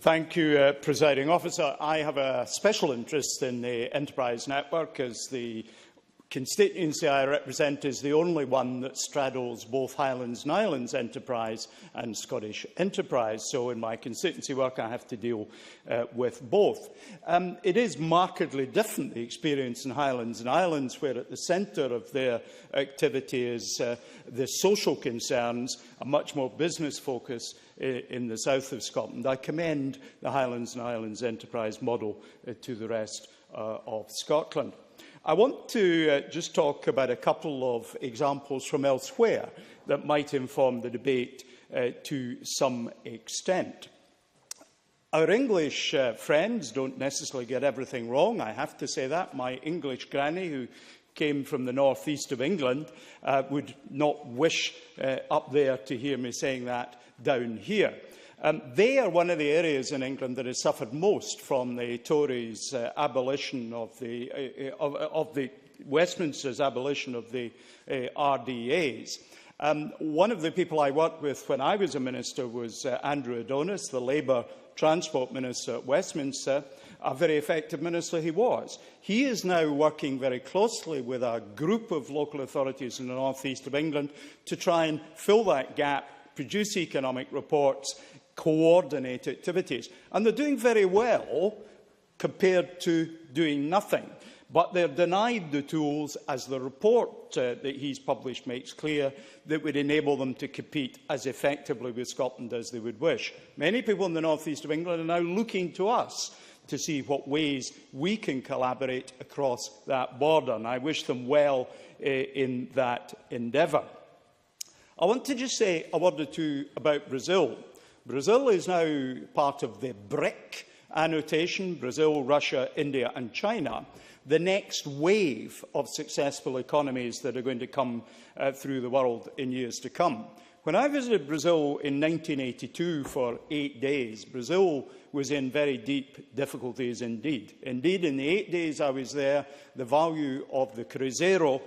Thank you, Presiding Officer. I have a special interest in the enterprise network, as the constituency I represent is the only one that straddles both Highlands and Islands enterprise and Scottish enterprise. So in my constituency work, I have to deal with both. It is markedly different, the experience in Highlands and Islands, where at the centre of their activity is the social concerns, a much more business focus in the south of Scotland. I commend the Highlands and Islands enterprise model to the rest of Scotland. I want to just talk about a couple of examples from elsewhere that might inform the debate to some extent. Our English friends don't necessarily get everything wrong, I have to say that. My English granny, who came from the north-east of England, would not wish up there to hear me saying that down here. They are one of the areas in England that has suffered most from the Tories' abolition of the Westminster's abolition of the RDAs. One of the people I worked with when I was a minister was Andrew Adonis, the Labour Transport Minister at Westminster. A very effective minister he was. He is now working very closely with a group of local authorities in the north-east of England to try and fill that gap, produce economic reports, coordinate activities. And they're doing very well compared to doing nothing. But they're denied the tools, as the report that he's published makes clear, that would enable them to compete as effectively with Scotland as they would wish. Many people in the north-east of England are now looking to us to see what ways we can collaborate across that border, and I wish them well in that endeavour. I want to just say a word or two about Brazil. Brazil is now part of the BRIC annotation: Brazil, Russia, India and China, the next wave of successful economies that are going to come through the world in years to come. When I visited Brazil in 1982 for 8 days, Brazil was in very deep difficulties indeed. Indeed, in the 8 days I was there, the value of the Cruzeiro,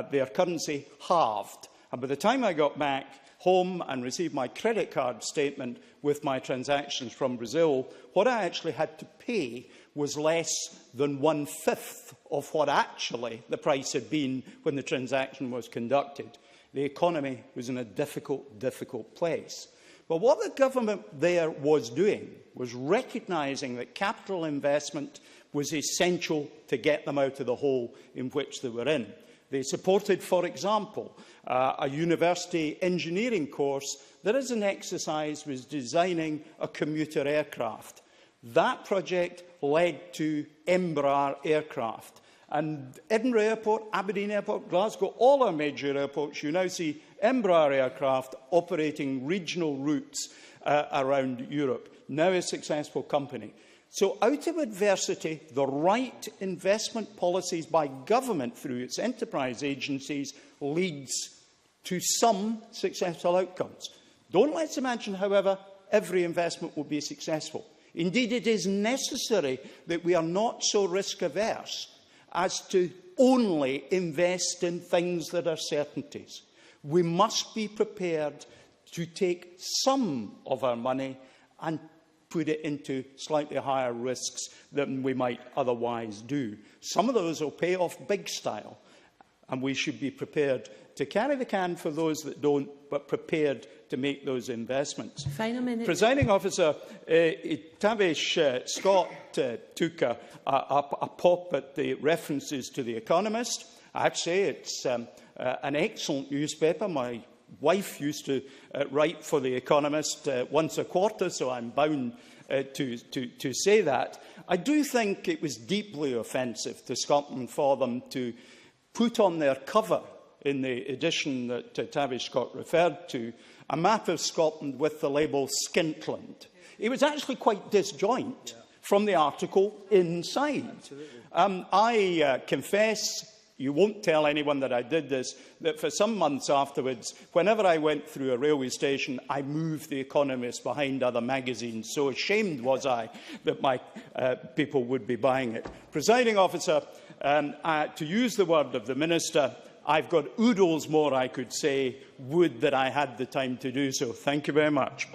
their currency, halved. And by the time I got back home and received my credit card statement with my transactions from Brazil, what I actually had to pay was less than 1/5 of what actually the price had been when the transaction was conducted. The economy was in a difficult place. But what the government there was doing was recognising that capital investment was essential to get them out of the hole in which they were in. They supported, for example, a university engineering course that, as an exercise, was designing a commuter aircraft. That project led to Embraer aircraft. And Edinburgh Airport, Aberdeen Airport, Glasgow, all our major airports, you now see Embraer aircraft operating regional routes around Europe. Now a successful company. So out of adversity, the right investment policies by government through its enterprise agencies leads to some successful outcomes. Don't let's imagine, however, every investment will be successful. Indeed, it is necessary that we are not so risk-averse as to only invest in things that are certainties. We must be prepared to take some of our money and put it into slightly higher risks than we might otherwise do. Some of those will pay off big style, and we should be prepared to carry the can for those that don't, but prepared to make those investments. Final minute. Presiding Officer, Tavish Scott took a pop at the references to The Economist. I'd say it's an excellent newspaper. My wife used to write for The Economist once a quarter, so I'm bound to say that. I do think it was deeply offensive to Scotland for them to put on their cover, in the edition that Tavish Scott referred to, a map of Scotland with the label Skintland. It was actually quite disjoint from the article inside. I confess, you won't tell anyone that I did this, that for some months afterwards, whenever I went through a railway station, I moved The Economist behind other magazines. So ashamed was I that my people would be buying it. Presiding Officer, to use the word of the Minister, I've got oodles more I could say. Would that I had the time to do so. Thank you very much.